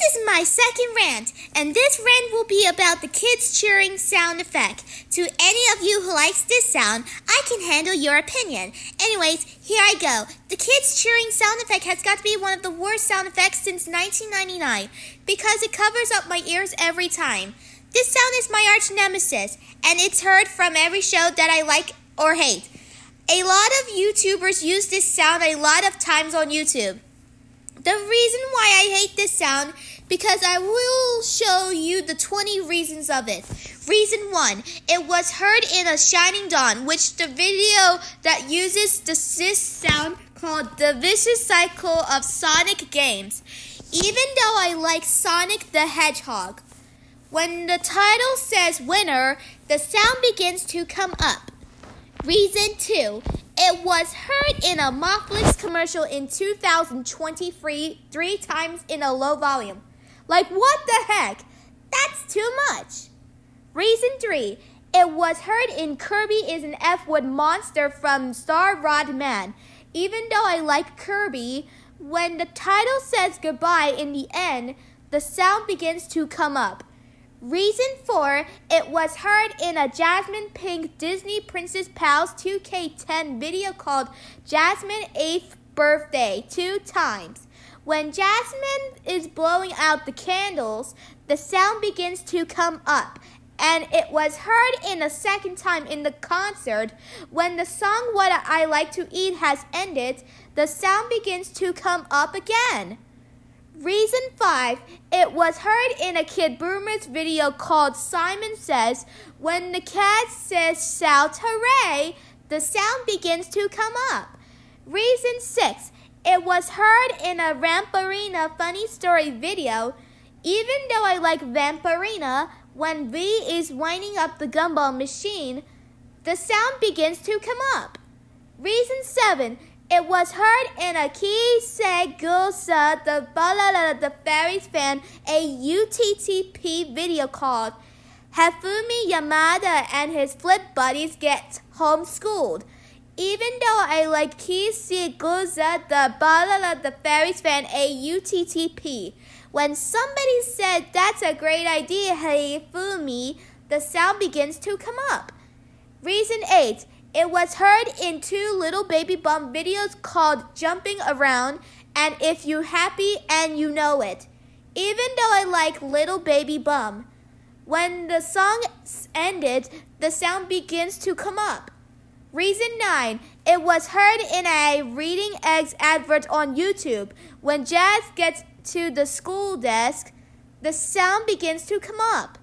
This is my second rant, and this rant will be about the kids cheering sound effect. To any of you who likes this sound, I can handle your opinion. Anyways, here I go. The kids cheering sound effect has got to be one of the worst sound effects since 1999 because it covers up my ears every time. This sound is my arch nemesis, and it's heard from every show that I like or hate. A lot of YouTubers use this sound a lot of times on YouTube. The reason why I hate this sound, because I will show you the 20 reasons of it. Reason 1, it was heard in A Shining Dawn, which the video that uses this sound called The Vicious Cycle of Sonic Games. Even though I like Sonic the Hedgehog, when the title says winner, the sound begins to come up. Reason 2, it was heard in a Netflix commercial in 2023 3 times in a low volume. Like, what the heck? That's too much. Reason 3, it was heard in Kirby is an F-word monster from Star Rod Man. Even though I like Kirby, when the title says goodbye in the end, the sound begins to come up. Reason 4, it was heard in a Jasmine Pink Disney Princess Pals 2K10 video called Jasmine 8th Birthday 2 times. When Jasmine is blowing out the candles, the sound begins to come up. And it was heard in a second time in the concert. When the song What I Like to Eat has ended, the sound begins to come up again. Reason 5, it was heard in a Kid Boomer's video called Simon Says, when the cat says shout hooray, the sound begins to come up. Reason 6, it was heard in a Vampirina funny story video. Even though I like Vampirina, when V is winding up the gumball machine, the sound begins to come up. Reason 7, it was heard in a Saegusa, the Balala, the Fairies fan, AUTTP video called Hifumi Yamada and his flip buddies get homeschooled. Even though I like Saegusa, the Balala, the Fairies fan, AUTTP, when somebody said that's a great idea, Hifumi, the sound begins to come up. Reason 8, it was heard in 2 Little Baby Bum videos called Jumping Around and If You Happy and You Know It. Even though I like Little Baby Bum, when the song ended, the sound begins to come up. Reason 9, it was heard in a Reading Eggs advert on YouTube. When Jazz gets to the school desk, the sound begins to come up.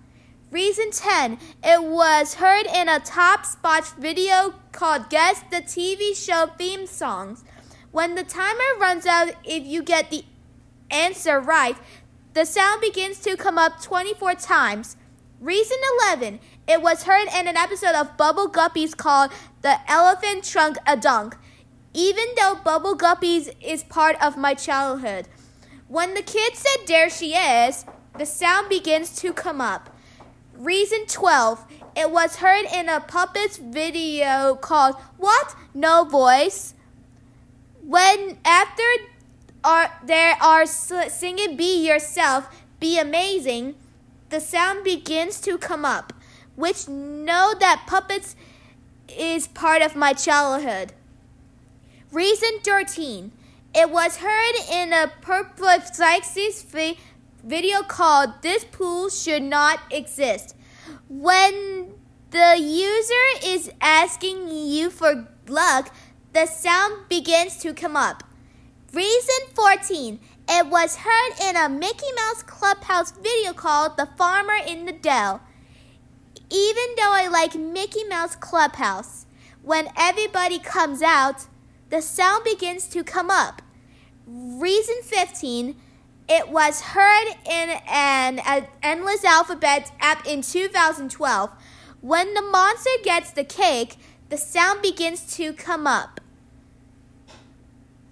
Reason 10, it was heard in a Top Spots video called Guess the TV Show Theme Songs. When the timer runs out, if you get the answer right, the sound begins to come up 24 times. Reason 11, it was heard in an episode of Bubble Guppies called The Elephant Trunk a Dunk. Even though Bubble Guppies is part of my childhood, when the kid said there she is, the sound begins to come up. Reason 12, it was heard in a Poppets video called What? No Voice. When after they are singing Be Yourself, Be Amazing, the sound begins to come up, which know that Puppets is part of my childhood. Reason 13, it was heard in a Perplexes video called This Pool Should Not Exist. When the user is asking you for luck, the sound begins to come up. Reason 14, it was heard in a Mickey Mouse Clubhouse video called The Farmer in the Dell. Even though I like Mickey Mouse Clubhouse, when everybody comes out, the sound begins to come up. Reason 15, it was heard in an Endless Alphabet app in 2012. When the monster gets the cake, the sound begins to come up.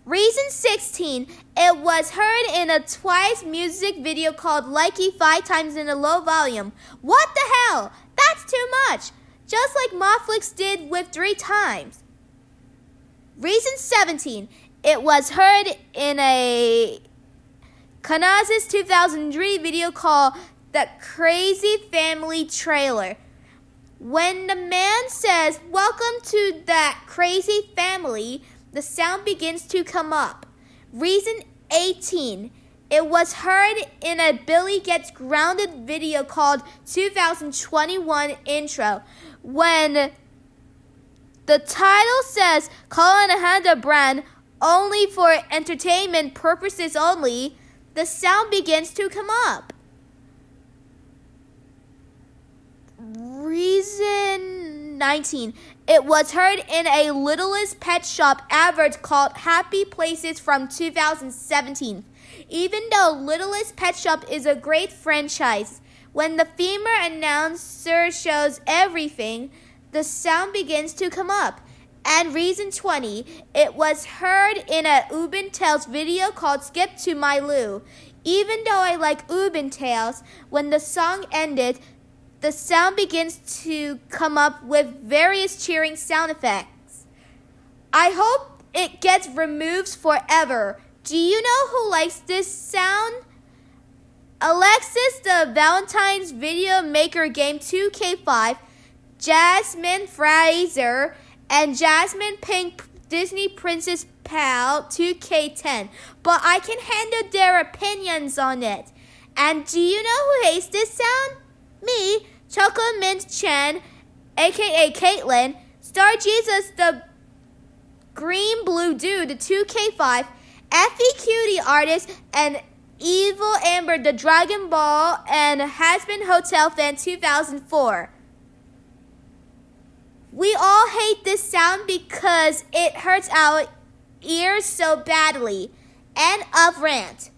Reason 16, it was heard in a Twice music video called Likey 5 times in a low volume. What the hell? That's too much. Just like Netflix did with 3 times. Reason 17, it was heard in a Kanaz's 2003 video called The Crazy Family Trailer. When the man says, "Welcome to that crazy family," the sound begins to come up. Reason 18. It was heard in a Billy Gets Grounded video called 2021 Intro. When the title says Colin Honda brand only for entertainment purposes only, the sound begins to come up. Reason 19. It was heard in a Littlest pet shop advert called Happy Places from 2017. Even though Littlest Pet Shop is a great franchise, when the female announcer shows everything, the sound begins to come up. And reason 20. It was heard in a Ubin Tales video called Skip to My Lou. Even though I like Ubin Tales, when the song ended, the sound begins to come up with various cheering sound effects. I hope it gets removed forever. Do you know who likes this sound? Alexis the Valentine's Video Maker Game 2K5, Jasmine Fraser, and Jasmine Pink Disney Princess Pal 2K10. But I can handle their opinions on it. And do you know who hates this sound? Me, Choco Mint Chen, aka Caitlin, Star Jesus the Green Blue Dude, the 2K5, Effie Cutie Artist, and Evil Amber the Dragon Ball and Has-Been Hotel Fan 2004. We all hate this sound because it hurts our ears so badly. End of rant.